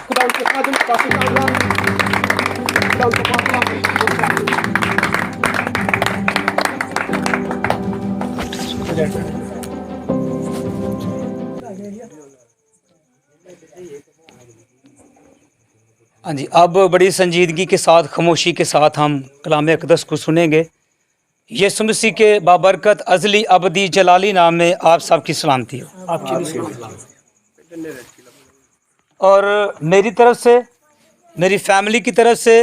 खुदा उनके खादिम काफी कामयाब, खुदा उनको हाँ जी, अब बड़ी संजीदगी के साथ, खामोशी के साथ हम कलाम अक़दस को सुनेंगे। यीशु मसीह के बाबरकत अज़ली अबदी जलाली नाम में आप सबकी सलामती हो। और मेरी तरफ से, मेरी फैमिली की तरफ से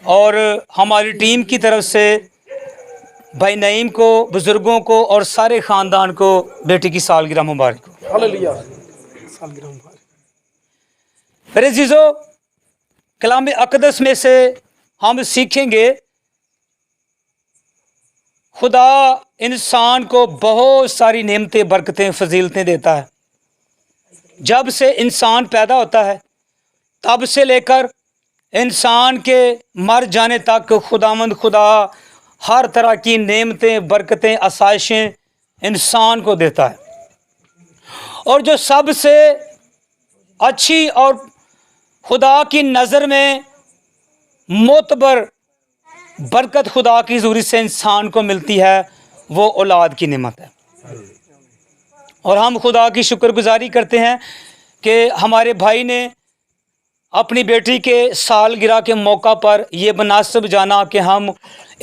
और हमारी टीम की तरफ से भाई नईम को, बुज़ुर्गों को और सारे ख़ानदान को बेटी की सालगिरह मुबारक हो। हालेलुया, सालगिरह मुबारक। मेरे अज़ीज़ो, कलाम अक़दस में से हम सीखेंगे खुदा इंसान को बहुत सारी नेमतें, बरकतें, फजीलतें देता है। जब से इंसान पैदा होता है तब से लेकर इंसान के मर जाने तक खुदावंद खुदा हर तरह की नेमतें, बरकतें, आसाइशें इंसान को देता है। और जो सबसे अच्छी और खुदा की नज़र में मोतबर बरकत खुदा की ज़रूरी से इंसान को मिलती है, वो औलाद की नेमत है। और हम खुदा की शुक्रगुजारी करते हैं कि हमारे भाई ने अपनी बेटी के सालगिरह के मौका पर यह मुनासिब जाना कि हम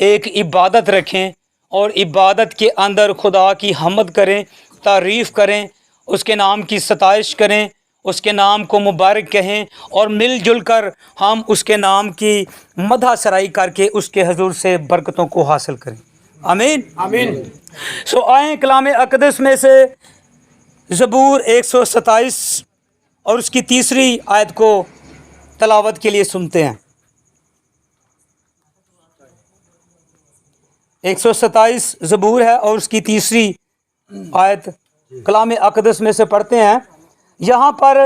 एक इबादत रखें और इबादत के अंदर खुदा की हम्द करें, तारीफ़ करें, उसके नाम की सताइश करें, उसके नाम को मुबारक कहें और मिलजुल कर हम उसके नाम की मदह सराई करके उसके हजूर से बरकतों को हासिल करें। आमीन आमीन। सो आए कलाम अक़दस में से ज़बूर 127 और उसकी तीसरी आयत को तलावत के लिए सुनते हैं। 127 ज़बूर है और उसकी तीसरी आयत कलाम अक़दस में से पढ़ते हैं। यहाँ पर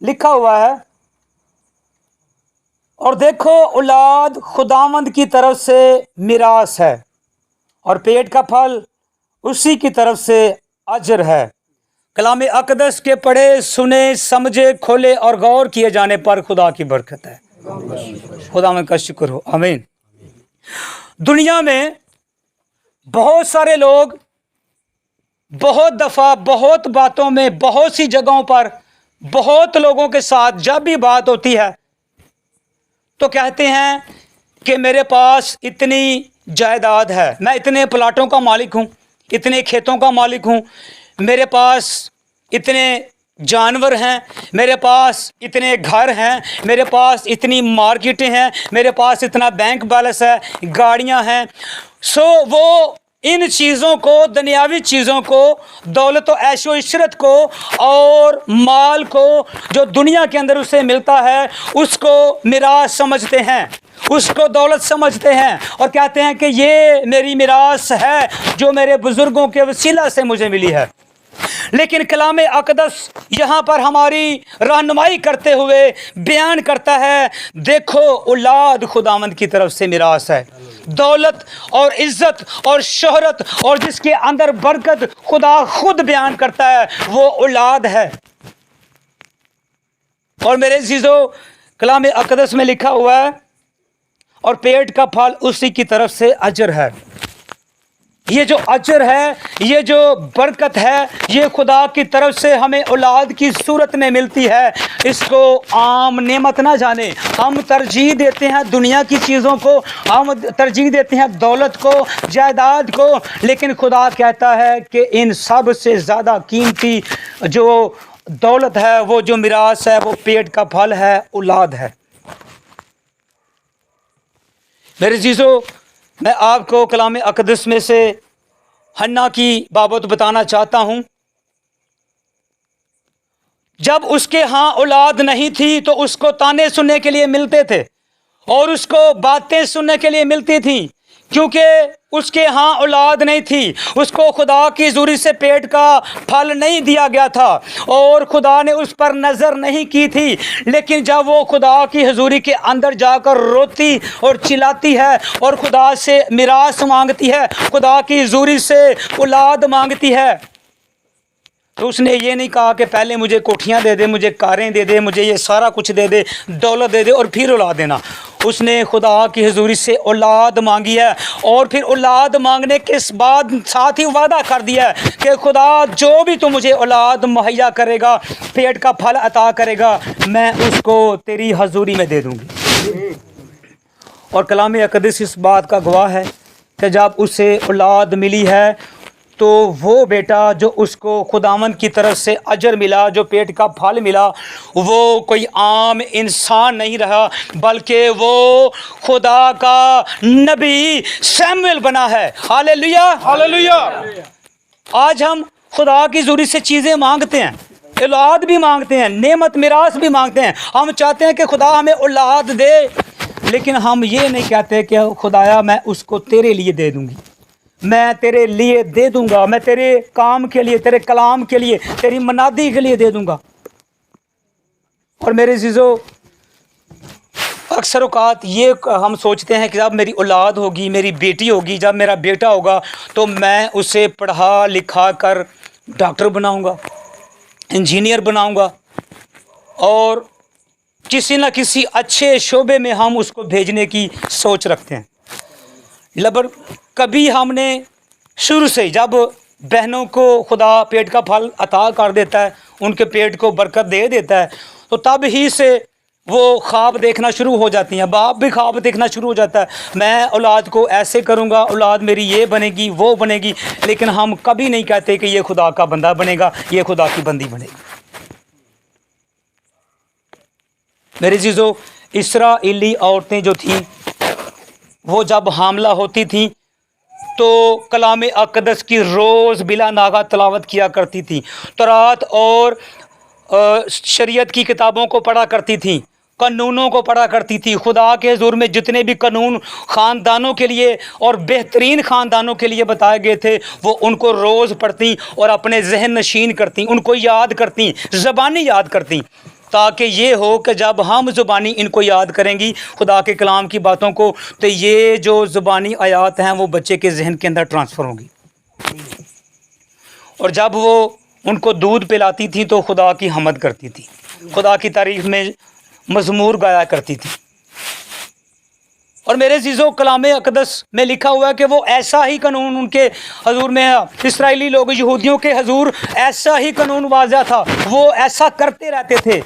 लिखा हुआ है, और देखो औलाद खुदावंद की तरफ से मिरास है और पेट का फल उसी की तरफ से अजर है। कलाम अक़दस के पढ़े, सुने, समझे, खोले और गौर किए जाने पर खुदा की बरकत है। खुदावंद का शुक्र हो। आमीन। दुनिया में बहुत सारे लोग बहुत दफ़ा, बहुत बातों में, बहुत सी जगहों पर, बहुत लोगों के साथ जब भी बात होती है तो कहते हैं कि मेरे पास इतनी जायदाद है, मैं इतने प्लाटों का मालिक हूँ, इतने खेतों का मालिक हूँ, मेरे पास इतने जानवर हैं, मेरे पास इतने घर हैं, मेरे पास इतनी मार्केटें हैं, मेरे पास इतना बैंक बैलेंस है, गाड़ियाँ हैं। सो वो इन चीज़ों को, दुनियावी चीज़ों को, दौलत व ऐशो इशरत को और माल को जो दुनिया के अंदर उसे मिलता है उसको मिरास समझते हैं, उसको दौलत समझते हैं और कहते हैं कि ये मेरी मिरास है जो मेरे बुज़ुर्गों के वसीला से मुझे मिली है। लेकिन कलाम अक़दस यहाँ पर हमारी रहनुमाई करते हुए बयान करता है, देखो औलाद खुदावंद की तरफ से मिरास है। दौलत और इज़्ज़त और शोहरत और जिसके अंदर बरकत खुदा खुद बयान करता है, वो औलाद है। और मेरे अज़ीज़ों, कलाम अक़दस में लिखा हुआ है, और पेट का फल उसी की तरफ से अजर है। ये जो अजर है, ये जो बरकत है, ये खुदा की तरफ से हमें औलाद की सूरत में मिलती है। इसको आम नेमत ना जाने। हम तरजीह देते हैं दुनिया की चीज़ों को, हम तरजीह देते हैं दौलत को, जायदाद को, लेकिन खुदा कहता है कि इन सब से ज़्यादा कीमती जो दौलत है, वो जो मिरास है, वो पेट का फल है, औलाद है। मेरे अज़ीज़ों, मैं आपको कलाम अक़दस में से हन्ना की बाबत बताना चाहता हूँ। जब उसके यहाँ औलाद नहीं थी तो उसको ताने सुनने के लिए मिलते थे और उसको बातें सुनने के लिए मिलती थी, क्योंकि उसके यहाँ औलाद नहीं थी, उसको खुदा की ज़रूरी से पेट का फल नहीं दिया गया था और खुदा ने उस पर नज़र नहीं की थी। लेकिन जब वो खुदा की हजूरी के अंदर जाकर रोती और चिल्लाती है और खुदा से मिरास मांगती है, खुदा की हजूरी से औलाद मांगती है, تو اس نے یہ نہیں کہا کہ پہلے مجھے کوٹھیاں دے دے, مجھے کاریں دے دے, مجھے یہ سارا کچھ دے دے, دولت دے دے اور پھر اولاد دینا. اس نے خدا کی حضوری سے اولاد مانگی ہے, اور پھر اولاد مانگنے کے بعد ساتھ ہی وعدہ کر دیا ہے کہ خدا جو بھی تو مجھے اولاد مہیا کرے گا, پیٹ کا پھل عطا کرے گا, میں اس کو تیری حضوری میں دے دوں گی. اور کلام اقدس اس بات کا گواہ ہے کہ جب اسے اولاد ملی ہے تو وہ بیٹا جو اس کو خداوند کی طرف سے اجر ملا, جو پیٹ کا پھل ملا, وہ کوئی عام انسان نہیں رہا, بلکہ وہ خدا کا نبی سیموئیل بنا ہے. ہاللیلویا ہاللیلویا. آج ہم خدا کی حضوری سے چیزیں مانگتے ہیں, اولاد بھی مانگتے ہیں, نعمت میراث بھی مانگتے ہیں. ہم چاہتے ہیں کہ خدا ہمیں اولاد دے, لیکن ہم یہ نہیں کہتے کہ خدایا میں اس کو تیرے لیے دے دوں گی, میں تیرے لیے دے دوں گا, میں تیرے کام کے لیے, تیرے کلام کے لیے, تیری منادی کے لیے دے دوں گا. اور میرے عزیزو, اکثر اوقات یہ ہم سوچتے ہیں کہ جب میری اولاد ہوگی, میری بیٹی ہوگی, جب میرا بیٹا ہوگا تو میں اسے پڑھا لکھا کر ڈاکٹر بناؤں گا, انجینئر بناؤں گا, اور کسی نہ کسی اچھے شعبے میں ہم اس کو بھیجنے کی سوچ رکھتے ہیں. لیکن کبھی ہم نے شروع سے جب بہنوں کو خدا پیٹ کا پھل عطا کر دیتا ہے, ان کے پیٹ کو برکت دے دیتا ہے, تو تب ہی سے وہ خواب دیکھنا شروع ہو جاتی ہیں. باپ بھی خواب دیکھنا شروع ہو جاتا ہے, میں اولاد کو ایسے کروں گا, اولاد میری یہ بنے گی وہ بنے گی, لیکن ہم کبھی نہیں کہتے کہ یہ خدا کا بندہ بنے گا, یہ خدا کی بندی بنے گی. میرے عزیزو, اسرائیلی عورتیں جو تھیں وہ جب حاملہ ہوتی تھیں تو کلام اقدس کی روز بلا ناغہ تلاوت کیا کرتی تھیں, تورات اور شریعت کی کتابوں کو پڑھا کرتی تھیں, قانونوں کو پڑھا کرتی تھی. خدا کے حضور میں جتنے بھی قانون خاندانوں کے لیے اور بہترین خاندانوں کے لیے بتائے گئے تھے وہ ان کو روز پڑھتی اور اپنے ذہن نشین کرتی, ان کو یاد کرتی, زبانی یاد کرتی, تاکہ یہ ہو کہ جب ہم زبانی ان کو یاد کریں گی خدا کے کلام کی باتوں کو, تو یہ جو زبانی آیات ہیں وہ بچے کے ذہن کے اندر ٹرانسفر ہوں گی. اور جب وہ ان کو دودھ پلاتی تھی تو خدا کی حمد کرتی تھی, خدا کی تعریف میں مزمور گایا کرتی تھی. اور میرے عزیزو, کلام اقدس میں لکھا ہوا ہے کہ وہ ایسا ہی قانون ان کے حضور میں, اسرائیلی لوگ یہودیوں کے حضور ایسا ہی قانون واضح تھا, وہ ایسا کرتے رہتے تھے.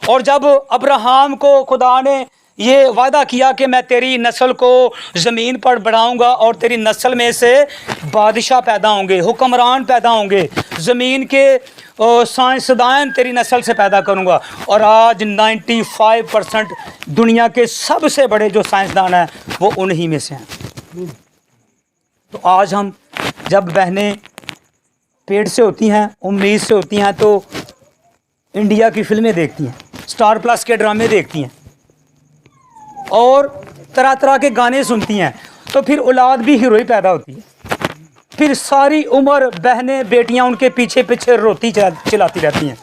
اور جب ابراہیم کو خدا نے یہ وعدہ کیا کہ میں تیری نسل کو زمین پر بڑھاؤں گا اور تیری نسل میں سے بادشاہ پیدا ہوں گے, حکمران پیدا ہوں گے, زمین کے سائنسدان تیری نسل سے پیدا کروں گا, اور آج 95% دنیا کے سب سے بڑے جو سائنسدان ہیں وہ انہی میں سے ہیں. تو آج ہم جب بہنیں پیٹ سے ہوتی ہیں, امید سے ہوتی ہیں, تو انڈیا کی فلمیں دیکھتی ہیں, اسٹار پلس کے ڈرامے دیکھتی ہیں, اور طرح طرح کے گانے سنتی ہیں, تو پھر اولاد بھی ہیروئی پیدا ہوتی ہے. پھر ساری عمر بہنیں بیٹیاں ان کے پیچھے پیچھے روتی چلاتی رہتی ہیں,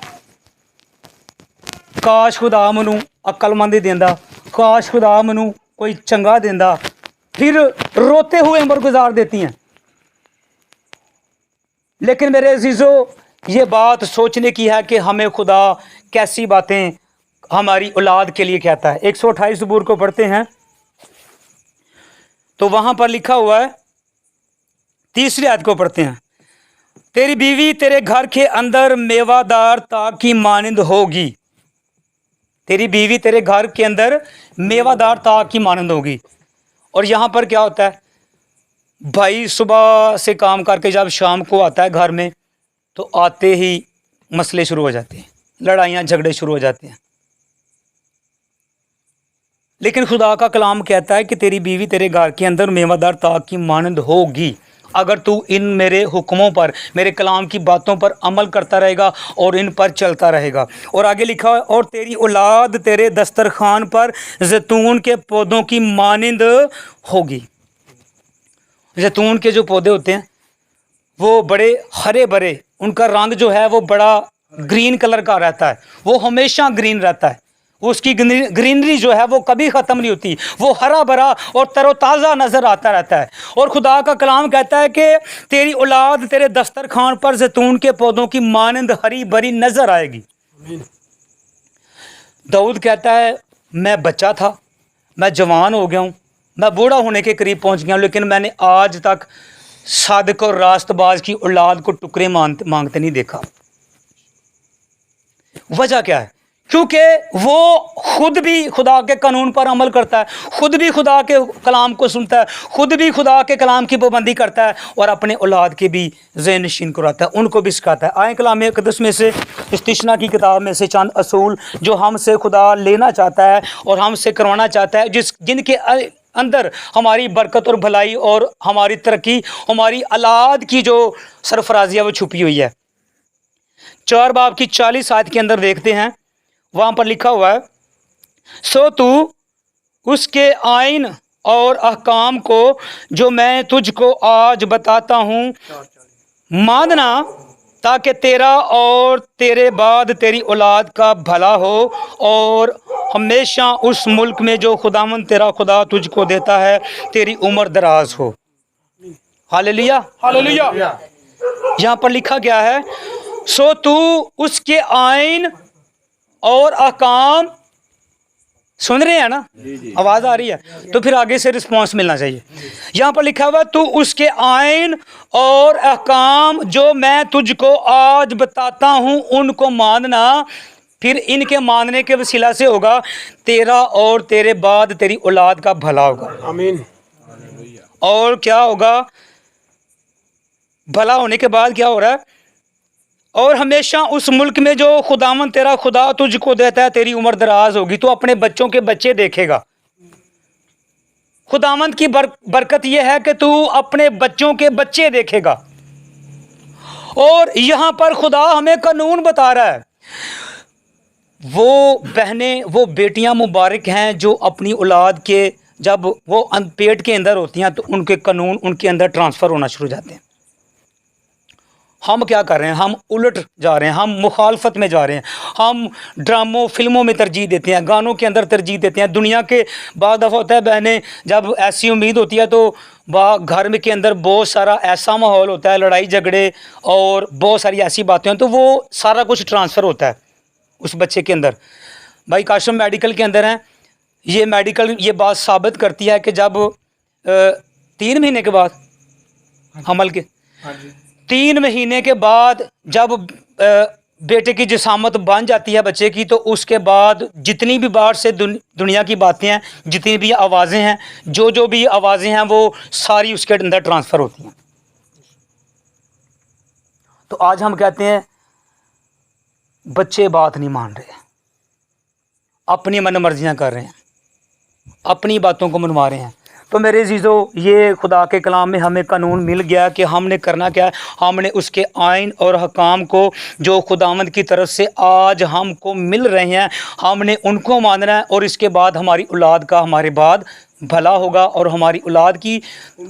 کاش خدا منوں عقل مندی دیندا, کاش خدا منوں کوئی چنگا دیندا, پھر روتے ہوئے عمر گزار دیتی ہیں. لیکن میرے عزیزو, یہ بات سوچنے کی ہے کہ ہمیں خدا کیسی باتیں ہماری اولاد کے لیے کہتا ہے. 128 زبور کو پڑھتے ہیں تو وہاں پر لکھا ہوا ہے, 3 آیت کو پڑھتے ہیں, تیری بیوی تیرے گھر کے اندر میوہ دار تاک کی مانند ہوگی. تیری بیوی تیرے گھر کے اندر میوہ دار تاک کی مانند ہوگی. اور یہاں پر کیا ہوتا ہے, بھائی صبح سے کام کر کے جب شام کو آتا ہے گھر میں, تو آتے ہی مسئلے شروع ہو جاتے ہیں, لڑائیاں جھگڑے شروع ہو جاتے ہیں. لیکن خدا کا کلام کہتا ہے کہ تیری بیوی تیرے گھر کے اندر میوہ دار تاک کی مانند ہوگی, اگر تو ان میرے حکموں پر, میرے کلام کی باتوں پر عمل کرتا رہے گا اور ان پر چلتا رہے گا. اور آگے لکھا ہے, اور تیری اولاد تیرے دسترخوان پر زیتون کے پودوں کی مانند ہوگی. زیتون کے جو پودے ہوتے ہیں وہ بڑے ہرے بھرے, ان کا رنگ جو ہے وہ بڑا گرین کلر کا رہتا ہے, وہ ہمیشہ گرین رہتا ہے, उसकी ग्रीनरी जो है वो कभी ख़त्म नहीं होती, वो हरा भरा और तरोताज़ा नज़र आता रहता है। और खुदा का कलाम कहता है कि तेरी औलाद तेरे दस्तरखान पर जैतून के पौधों की मानंद हरी भरी नज़र आएगी। दाऊद कहता है मैं बच्चा था, मैं जवान हो गया हूँ, मैं बूढ़ा होने के करीब पहुँच गया हूँ, लेकिन मैंने आज तक सादिक और रास्तबाज की औलाद को टुकड़े मांगते नहीं देखा। वजह क्या है? क्योंकि वो खुद भी खुदा के कानून पर अमल करता है, खुद भी खुदा के कलाम को सुनता है, खुद भी खुदा के कलाम की पाबंदी करता है और अपने औलाद के भी ज़हन नशीन कराता है, उनको भी सिखाता है। आए कलाम मुक़द्दस में से इस्तिशना की किताब में से चंद असूल जो हमसे खुदा लेना चाहता है और हमसे करवाना चाहता है, जिनके अंदर हमारी बरकत और भलाई और हमारी तरक्की, हमारी औलाद की जो सरफराजी है वो छुपी हुई है। 4 बाब की 40 आयत के अंदर देखते हैं, वहाँ पर लिखा हुआ है, सो तू उसके आइन और अहकाम को जो मैं तुझको आज बताता हूँ मानना, ताकि तेरा और तेरे बाद तेरी औलाद का भला हो और हमेशा उस मुल्क में जो खुदावंद तेरा खुदा तुझको देता है तेरी उम्र दराज हो। Hallelujah, hallelujah. यहाँ पर लिखा गया है, सो तू उसके आइन और अहकाम, सुन रहे हैं ना, आवाज़ आ रही है? तो फिर आगे से रिस्पांस मिलना चाहिए। यहाँ पर लिखा हुआ तू उसके आइन और अहकाम जो मैं तुझको आज बताता हूँ उनको मानना, फिर इनके मानने के वसीला से होगा तेरा और तेरे बाद तेरी औलाद का भला होगा। आमीन। और क्या होगा? भला होने के बाद क्या हो रहा है? और हमेशा उस मुल्क में जो खुदावन तेरा खुदा तुझको देता है तेरी उम्र दराज होगी। तो अपने बच्चों के बच्चे देखेगा। खुदावंद की बरकत यह है कि तू अपने बच्चों के बच्चे देखेगा। और यहाँ पर खुदा हमें कानून बता रहा है, वो बहनें, वो बेटियां मुबारक हैं जो अपनी औलाद के जब वो पेट के अंदर होती हैं तो उनके कानून उनके अंदर ट्रांसफ़र होना शुरू हो जाते हैं। हम क्या कर रहे हैं? हम उलट जा रहे हैं, हम मुखालफत में जा रहे हैं, हम ड्रामों फिल्मों में तरजीह देते हैं, गानों के अंदर तरजीह देते हैं। दुनिया के बाद दफ़ा होता है बहनें, जब ऐसी उम्मीद होती है तो घर में के अंदर बहुत सारा ऐसा माहौल होता है, लड़ाई झगड़े और बहुत सारी ऐसी बातें हैं, तो वो सारा कुछ ट्रांसफ़र होता है उस बच्चे के अंदर। भाई काशम मेडिकल के अंदर हैं, ये मेडिकल ये बात साबित करती है कि जब 3 महीने के बाद हमल के 3 महीने के बाद जब बेटे की जिसामत बन जाती है बच्चे की, तो उसके बाद जितनी भी बाहर से दुनिया की बातें हैं, जितनी भी आवाज़ें हैं, जो भी आवाज़ें हैं वो सारी उसके अंदर ट्रांसफ़र होती हैं। तो आज हम कहते हैं बच्चे बात नहीं मान रहे, अपनी मन मर्जियाँ कर रहे हैं, अपनी बातों को मनवा रहे हैं। तो मेरे अज़ीज़ों, ये खुदा के कलाम में हमें कानून मिल गया कि हमने करना क्या है। हमने उसके आइन और हकाम को जो खुदावंद की तरफ से आज हमको मिल रहे हैं, हमने उनको मानना है और इसके बाद हमारी औलाद का हमारे बाद भला होगा और हमारी औलाद की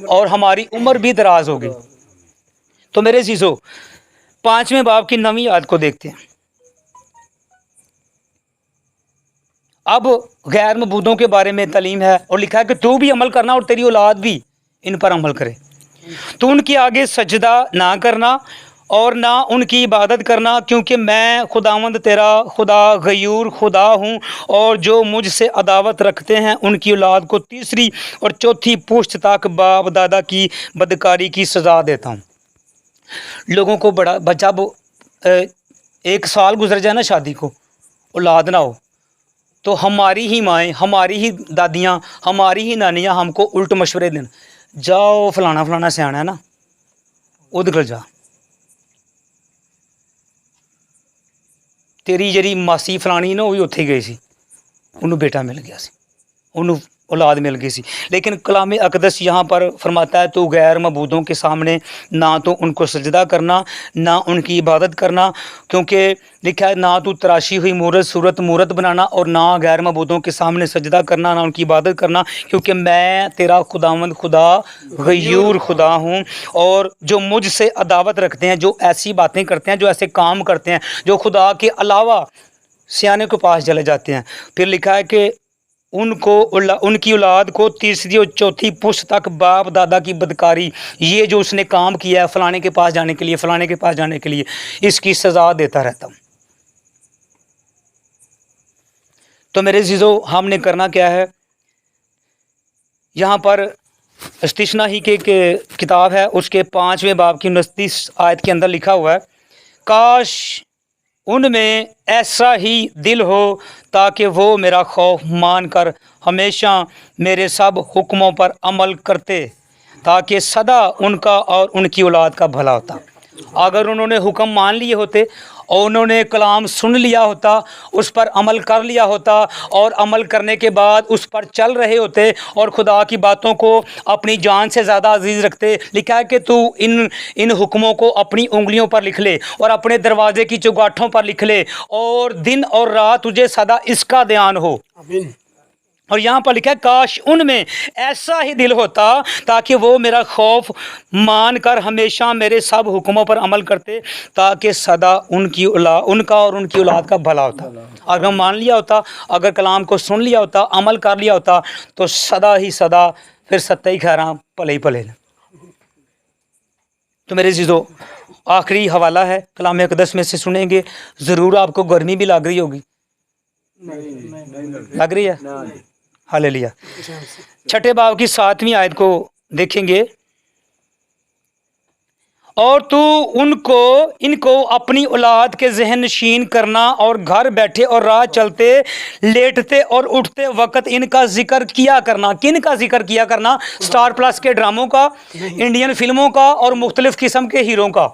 और हमारी उम्र भी दराज होगी। तो मेरे अज़ीज़ों, 5वें बाब की 9वीं आयत को देखते हैं। अब गैर मबूदों के बारे में तालीम है और लिखा है कि तू भी अमल करना और तेरी औलाद भी इन पर अमल करे। तू उनके आगे सजदा ना करना और ना उनकी इबादत करना, क्योंकि मैं खुदावंद तेरा खुदा गयूर खुदा हूँ और जो मुझसे अदावत रखते हैं उनकी औलाद को 3री और 4थी पुश्त तक बाप दादा की बदकारी की सज़ा देता हूँ। लोगों को बड़ा जब 1 साल गुजर जाए ना शादी को, औलाद ना हो, तो हमारी ही माएँ, हमारी ही दादियाँ, हमारी ही नानियाँ हमको उल्ट मशवरे दें, जाओ फलाना फलाना सियाना है ना, उधर गल जा, तेरी जरी मासी फलानी ना वो भी उत्थे गई सी, उन्होंने बेटा मिल गया सी, उन्होंने औलाद मिल गई सी। लेकिन कलाम अक़दस यहाँ पर फरमाता है तो गैर मबूदों के सामने ना तो उनको सजदा करना, ना उनकी इबादत करना, क्योंकि लिखा है ना तो तराशी हुई मूरत बनाना और ना गैर मबूदों के सामने सजदा करना, ना उनकी इबादत करना, क्योंकि मैं तेरा खुदावंद खुदा गयूर खुदा हूँ और जो मुझसे अदावत रखते हैं, जो ऐसी बातें करते हैं, जो ऐसे काम करते हैं जो खुदा के अलावा सियाने के पास चले जाते हैं। फिर लिखा है कि उनकी औलाद को तीसरी और चौथी पुश्त तक बाप दादा की बदकारी, ये जो उसने काम किया है फलाने के पास जाने के लिए, फलाने के पास जाने के लिए, इसकी सज़ा देता रहता हूँ। तो मेरे अज़ीज़ों, हमने करना क्या है? यहाँ पर इस्तिस्ना ही के किताब है, उसके 5वें बाब की 29 आयत के अंदर लिखा हुआ है, काश उनमें ऐसा ही दिल हो ताकि वो मेरा खौफ मान कर हमेशा मेरे सब हुक्मों पर अमल करते, ताकि सदा उनका और उनकी औलाद का भला होता। अगर उन्होंने हुक्म मान लिए होते और उन्होंने कलाम सुन लिया होता, उस पर अमल कर लिया होता और अमल करने के बाद उस पर चल रहे होते और खुदा की बातों को अपनी जान से ज़्यादा अजीज़ रखते। लिखा है कि तू इन हुक्मों को अपनी उंगलियों पर लिख ले और अपने दरवाजे की चौगाठों पर लिख ले, और दिन और रात तुझे सदा इसका ध्यान हो। आमीन। और यहाँ पर लिखा है, काश उनमें ऐसा ही दिल होता ताकि वो मेरा खौफ मान कर हमेशा मेरे सब हुक्मों पर अमल करते, ताकि सदा उनका और उनकी औलाद का भला होता। अगर मान लिया होता, अगर कलाम को सुन लिया होता, अमल कर लिया होता, तो सदा ही सदा फिर सत्ता ही खैरा भले ही भले। तो मेरे अज़ीज़ों, आखिरी हवाला है कलाम अक़दस में से सुनेंगे। ज़रूर आपको गर्मी भी लग रही होगी, लग रही है? हालेलुया। 6ठे बाब की 7वीं आयत को देखेंगे, और तू इनको अपनी औलाद के ज़हन नशीन करना और घर बैठे और राह चलते, लेटते और उठते वक्त इनका जिक्र किया करना। किन का जिक्र किया करना? स्टार प्लस के ड्रामों का, इंडियन फिल्मों का और मुख्तलिफ किस्म के हीरों का।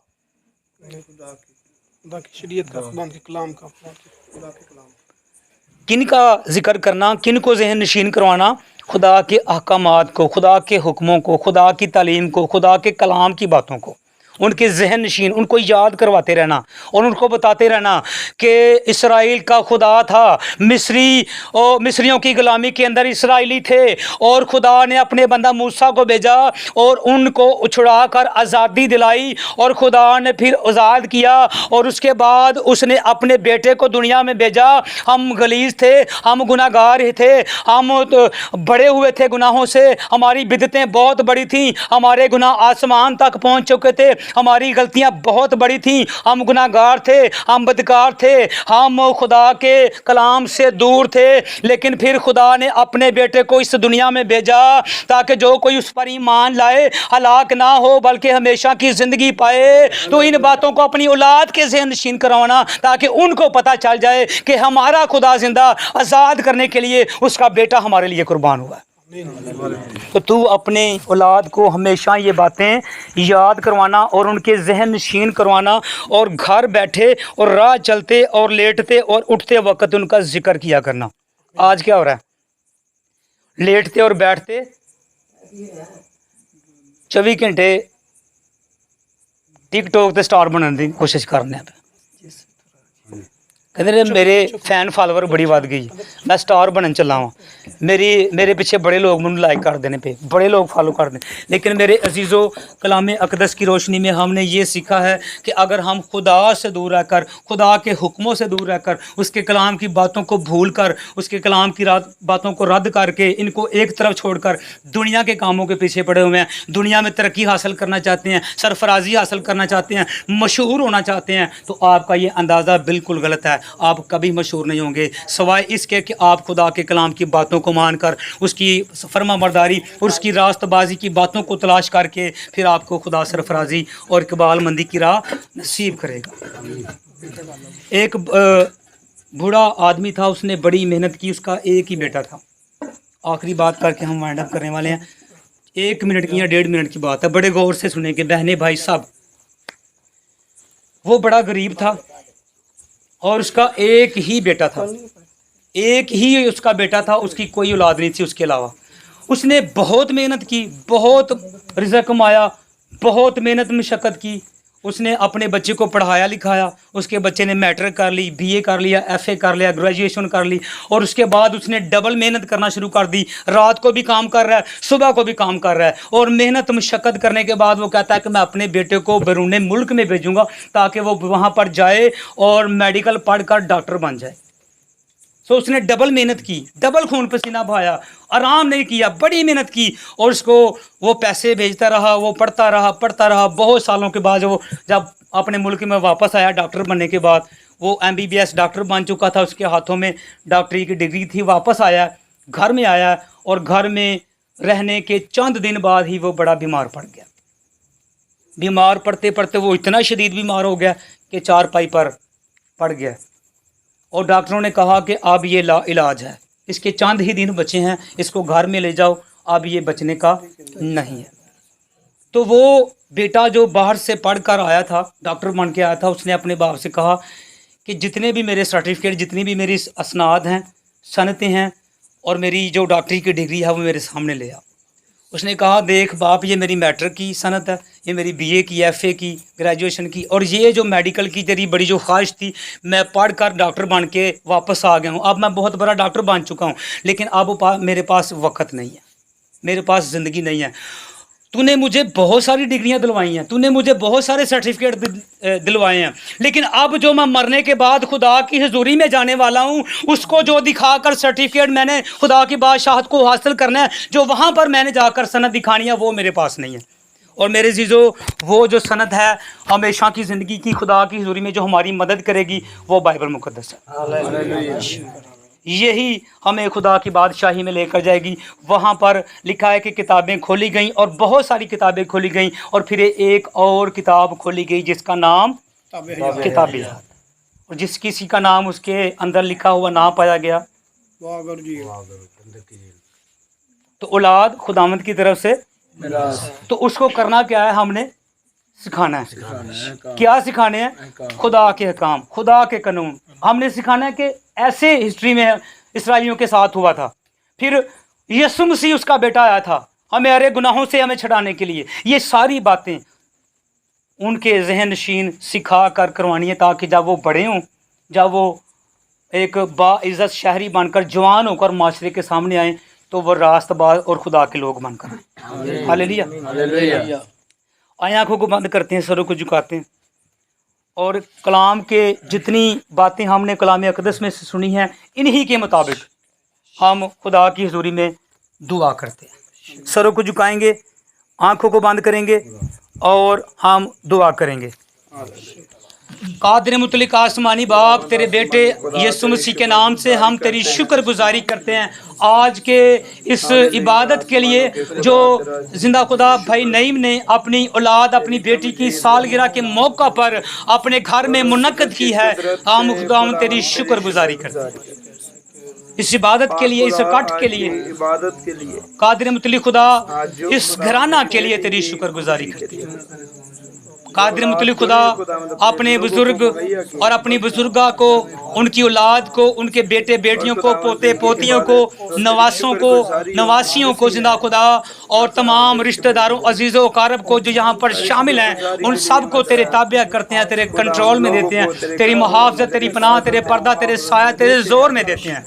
किन का जिक्र करना, किन को ज़हन नशीन करवाना? खुदा के अहकामात को, खुदा के हुक्मों को, खुदा की तालीम को, खुदा के कलाम की बातों को, उनके जहन नशीन, उनको याद करवाते रहना और उनको बताते रहना कि इसराइल का खुदा था। मिस्रियों की गुलामी के अंदर इसराइली थे और खुदा ने अपने बंदा मूसा को भेजा और उनको छुड़ा कर आज़ादी दिलाई और खुदा ने फिर आज़ाद किया और उसके बाद उसने अपने बेटे को दुनिया में भेजा। हम गलीज थे, हम गुनाहगार थे, हम बड़े हुए थे गुनाहों से, हमारी बिदतें बहुत बड़ी थीं, हमारे गुनाह आसमान तक पहुंच चुके थे, हमारी गलतियां बहुत बड़ी थीं, हम गुनाहगार थे, हम बदकार थे, हम खुदा के कलाम से दूर थे। लेकिन फिर खुदा ने अपने बेटे को इस दुनिया में भेजा ताकि जो कोई उस पर ईमान लाए हलाक ना हो बल्कि हमेशा की ज़िंदगी पाए। तो इन बातों को अपनी औलाद के ज़हन नशीन करवाना ताकि उनको पता चल जाए कि हमारा खुदा जिंदा, आज़ाद करने के लिए उसका बेटा हमारे लिए कुर्बान हुआ। तो तू अपने औलाद को हमेशा ये बातें याद करवाना और उनके जहन नशीन करवाना और घर बैठे और राह चलते और लेटते और उठते वक्त उनका जिक्र किया करना। आज क्या हो रहा है? लेटते और बैठते 24 घंटे टिकटॉक ते स्टार बनने की कोशिश करने पे। कहते मेरे फैन फॉलोवर बड़ी बढ़ गई, मैं स्टार बनन चला हूँ, मेरे पीछे बड़े लोग मुझे लाइक कर देने पे, बड़े लोग फॉलो कर दें। लेकिन मेरे अजीज़ों, कलाम अक़दस की रोशनी में हमने ये सीखा है कि अगर हम खुदा से दूर रहकर, खुदा के हुक्मों से दूर रहकर, उसके कलाम की बातों को भूल कर, उसके कलाम की बातों को रद्द करके, इनको एक तरफ छोड़कर दुनिया के कामों के पीछे पड़े हुए हैं, दुनिया में तरक्की हासिल करना चाहते हैं, सरफराजी हासिल करना चाहते हैं, मशहूर होना चाहते हैं, तो आपका ये अंदाज़ा बिल्कुल गलत है। आप कभी मशहूर नहीं होंगे सवाए इसके कि आप खुदा के कलाम की बातों को मानकर, उसकी फर्माबरदारी और उसकी रास्तबाजी की बातों को तलाश करके फिर आपको खुदा सरफराजी और इकबाल मंदी की राह नसीब करेगा। एक बूढ़ा आदमी था, उसने बड़ी मेहनत की, उसका एक ही बेटा था। आखिरी बात करके हम वाइंड अप करने वाले हैं। 1 मिनट की या 1.5 मिनट की बात है, बड़े गौर से सुनेंगे बहने भाई सब। वो बड़ा गरीब था और उसका एक ही बेटा था, एक ही उसका बेटा था, उसकी कोई औलाद नहीं थी उसके अलावा। उसने बहुत मेहनत की, बहुत रिज़्क़ कमाया, बहुत मेहनत मशक्क़त की। उसने अपने बच्चे को पढ़ाया लिखाया, उसके बच्चे ने मैट्रिक कर ली, बीए कर लिया, एफए कर लिया, ग्रेजुएशन कर ली और उसके बाद उसने डबल मेहनत करना शुरू कर दी। रात को भी काम कर रहा है, सुबह को भी काम कर रहा है और मेहनत मशक्क़त करने के बाद वो कहता है कि मैं अपने बेटे को बैरून मुल्क में भेजूँगा ताकि वो वहाँ पर जाए और मेडिकल पढ़ कर डॉक्टर बन जाए। तो उसने डबल मेहनत की, डबल खून पसीना बहाया, आराम नहीं किया, बड़ी मेहनत की और उसको वो पैसे भेजता रहा, वो पढ़ता रहा। बहुत सालों के बाद वो जब अपने मुल्क में वापस आया डॉक्टर बनने के बाद, वो MBBS डॉक्टर बन चुका था, उसके हाथों में डॉक्टरी की डिग्री थी। वापस आया, घर में आया और घर में रहने के चंद दिन बाद ही वो बड़ा बीमार पड़ गया। बीमार पड़ते पड़ते वो इतना शदीद बीमार हो गया कि चारपाई पर पड़ गया और डॉक्टरों ने कहा कि अब ये इलाज है, इसके चंद ही दिन बचे हैं, इसको घर में ले जाओ, अब ये बचने का नहीं है। तो वो बेटा जो बाहर से पढ़ कर आया था, डॉक्टर बन के आया था, उसने अपने बाप से कहा कि जितने भी मेरे सर्टिफिकेट, जितनी भी मेरी असनाद हैं, सनतें हैं और मेरी जो डॉक्टरी की डिग्री है वो मेरे सामने ले आ। उसने कहा देख बाप, ये मेरी मैट्रिक की सनत है, ये मेरी BA की, FA की, ग्रेजुएशन की, और ये जो मेडिकल की तेरी बड़ी जो ख्वाहिश थी, मैं पढ़ कर डॉक्टर बन के वापस आ गया हूँ, अब मैं बहुत बड़ा डॉक्टर बन चुका हूँ, लेकिन अब मेरे पास वक्त नहीं है, मेरे पास ज़िंदगी नहीं है। तूने मुझे बहुत सारी डिग्रियां दिलवाई हैं, तूने मुझे बहुत सारे सर्टिफिकेट दिलवाए हैं, लेकिन अब जो मैं मरने के बाद खुदा की हजूरी में जाने वाला हूँ, उसको जो दिखाकर सर्टिफिकेट मैंने खुदा की बादशाहत को हासिल करना है, जो वहाँ पर मैंने जाकर सनद दिखानी है, वो मेरे पास नहीं है। और मेरे जीजो, वो जो सनद है हमेशा की ज़िंदगी की, खुदा की हजूरी में जो हमारी मदद करेगी, वो बाइबल मुकद्दस है। यही हमें खुदा की बादशाही में लेकर जाएगी। वहाँ पर लिखा है कि किताबें खोली गईं और बहुत सारी किताबें खोली गईं, और फिर एक और किताब खोली गई जिसका नाम किताब हयात, और जिस किसी का नाम उसके अंदर लिखा हुआ ना पाया गया तो औलाद खुदावंद की तरफ से। तो उसको करना क्या है, हमने सिखाना है। क्या सिखाने हैं? खुदा के हकाम, खुदा के कानून हमने सिखाना है कि ऐसे हिस्ट्री में इसराइलियों के साथ हुआ था। फिर यीशु मसीह उसका बेटा आया था हमें अरे गुनाहों से हमें छुड़ाने के लिए। ये सारी बातें उनके जहन नशीन सिखा कर करवानी है, ताकि जब वो बड़े हों, जब वो एक बाइज़्ज़त शहरी बनकर जवान होकर माशरे के सामने आएँ, तो वो रास्तबाज और खुदा के लोग बनकर आएँ। हालेलुया। आए आँखों को बंद करते हैं, सरों को झुकाते हैं और कलाम के जितनी बातें हमने कलाम अक़दस में से सुनी हैं, इन्हीं के मुताबिक हम खुदा की हुजूरी में दुआ करते हैं। सरों को झुकाएंगे, आँखों को बंद करेंगे और हम दुआ करेंगे। कादिर मुतलिक आसमानी बाप, तेरे बेटे यीशु मसीह के नाम से हम तेरी शुक्रगुजारी करते हैं आज के इस इबादत के लिए, जो जिंदा खुदा भाई नईम ने अपनी औलाद, अपनी बेटी की सालगिरह के मौका पर अपने घर में मुनक्कद की है। हम खुदा तेरी शुक्रगुजारी करते हैं इस इबादत के लिए, इस इकट्ठ के लिए, कादिर मुतलिक खुदा इस घराना के लिए तेरी शुक्रगुजारी करते हैं। कादिर मुतलिक खुदा अपने बुजुर्ग और अपनी बुजुर्गा को, उनकी औलाद को, उनके बेटे बेटियों को, पोते पोतियों को, नवासों को, नवासियों को जिंदा खुदा, और तमाम रिश्तेदारों, अजीज़ों अकारब को जो यहाँ पर शामिल हैं, उन सब को तेरे ताबिया करते हैं, तेरे कंट्रोल में देते हैं, तेरी मुहाफ़ज़त, तेरी पनाह, तेरे पर्दा, तेरे साया, तेरे जोर में देते हैं।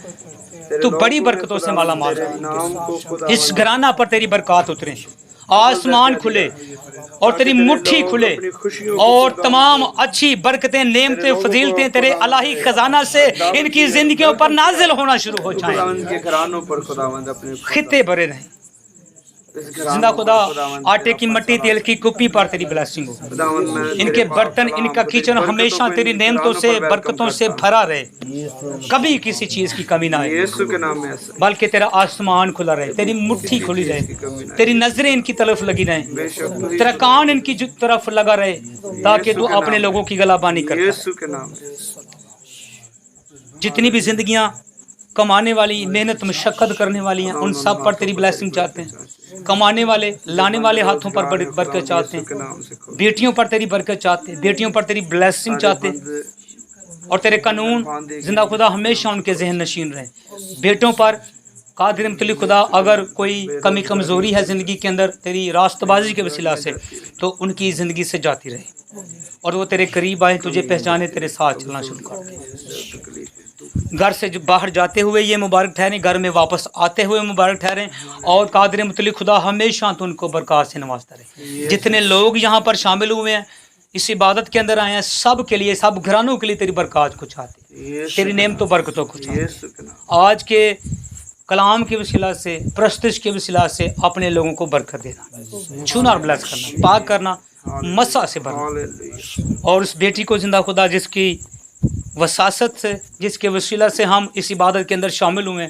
तू बड़ी बरकतों से माला माल कर, इस घराना पर तेरी बरकत उतरे, आसमान खुले और तेरी मुट्ठी खुले, और तमाम अच्छी बरकतें, नेमतें, फजीलतें तेरे अलाही खजाना से इनकी जिंदगियों पर नाजिल होना शुरू हो जाएं। खिते भरे रहें जिंदा खुदा, आटे की मट्टी, तेल की कुप्पी पर तेरी ब्लेसिंग हो। इनके बर्तन, इनका किचन हमेशा तेरी नेमतों से, बरकतों से भरा रहे, कभी किसी चीज की कमी ना आए, बल्कि तेरा आसमान खुला रहे, तेरी मुट्ठी खुली रहे, तेरी नजरें इनकी तरफ लगी रहे, तेरा कान इनकी तरफ लगा रहे, ताकि तू अपने लोगों की गलाबानी कर। जितनी भी जिंदगियां कमाने वाली, मेहनत मशक्कत करने वाली हैं, उन सब पर तेरी ब्लेसिंग चाहते हैं। कमाने वाले, लाने वाले हाथों पर बड़ी बरकत चाहते हैं, बेटियों पर तेरी बरकत चाहते हैं, बेटियों पर तेरी ब्लेसिंग चाहते हैं, और तेरे कानून जिंदा खुदा हमेशा उनके जहन नशीन रहे। बेटों पर कादिर मुतलिक खुदा, अगर कोई कमी कमज़ोरी है ज़िंदगी के अंदर तेरी रास्तबाजी के वसीला से, तो उनकी ज़िंदगी से जाती रहे और वो तेरे करीब आए, तुझे पहचाने, तेरे साथ चलना शुरू कर दे। घर से बाहर जाते हुए ये मुबारक ठहरें, घर में वापस आते हुए मुबारक ठहरें, और कादिर मुतलिक खुदा हमेशा तो उनको बरकत से नवाजता रहे। जितने लोग यहाँ पर शामिल हुए हैं, इस इबादत के अंदर आए हैं, सब के लिए, सब घरानों के लिए तेरी बरकत को चाहते हैं, तेरी नेमतों बरकतों को चाहते हैं। आज के कलाम के वसीला से, प्रस्तुत के वसीला से अपने लोगों को बरकत देना, छूना और ब्लेस करना, पाक करना, मसा से भरना। और उस बेटी को जिंदा खुदा जिसकी वसासत से, जिसके वसीला से हम इस इबादत के अंदर शामिल हुए,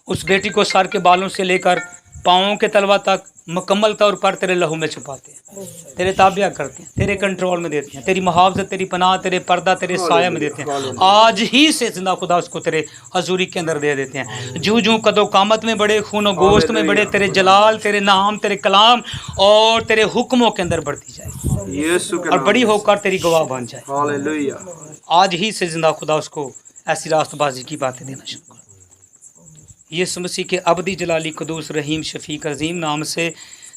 उस बेटी को सर के बालों से लेकर पाँवों के तलवा तक मुकम्मल तौर पर तेरे लहू में छुपाते हैं, तेरे ताबिया करते हैं, तेरे कंट्रोल में देते हैं, तेरी मुहावजत, तेरी पनाह, तेरे पर्दा, तेरे साया में देते हैं। आज ही से जिंदा खुदा उसको तेरे हजूरी के अंदर दे देते हैं। जूं जूं कदो कामत में बढ़े, खूनो गोश्त में बढ़े, तेरे जलाल, तेरे नाम, तेरे कलाम और तेरे हुक्मों के अंदर बढ़ती जाए और बड़ी होकर तेरी गवाह बन जाए। आज ही से जिंदा खुदा उसको ऐसी रास्तबाजी की बातें देना शुरू कर। यीशु मसीह के अबदी जलाली कुदूस रहीम शफीक अजीम नाम से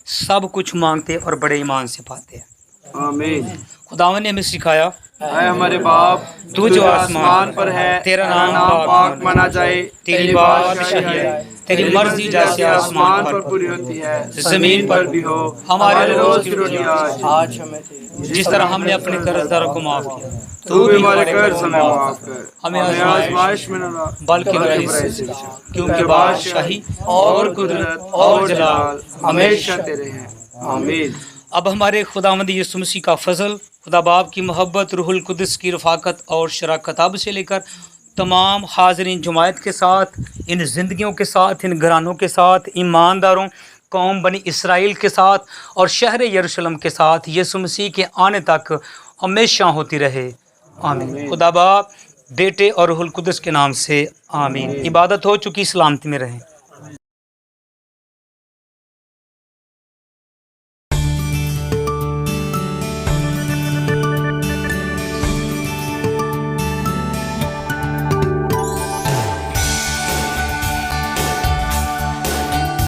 सब कुछ मांगते और बड़े ईमान से पाते हैं। आमीन। खुदावन ने हमें सिखाया, ऐ हमारे बाप तू जो आसमान पर है, तेरा नाम पाक माना जाए, तेरी बादशाही है, तेरी मर्जी जैसे आसमान पर पूरी होती है, जमीन पर भी हो। हमारे रोज की रोटी आज हमें दे, जिस तरह हमने अपने कर्जदारों को माफ किया, तू भी हमारे कर्ज हमें माफ कर, हमें आजमाइश में न ला, बल्कि बुराई से, क्योंकि बादशाही और कुदरत और जलाल हमेशा तेरे हैं। आमीन। अब हमारे खुदावंद यीशु मसीह का फजल, खुदा बाप की मोहब्बत, रूहुल कुदस की रफ़ाकत और शराकत अब से लेकर तमाम हाज़रीन जमायत के साथ, इन ज़िंदगियों के साथ, इन घरानों के साथ, ईमानदारों, कौम बनी इसराइल के साथ और शहर यरूशलेम के साथ यीशु मसीह के आने तक हमेशा होती रहे। आमीन। खुदा बाप, बेटे और रूहुल कुदस के नाम से आमीन। इबादत हो चुकी, सलामती में रहें।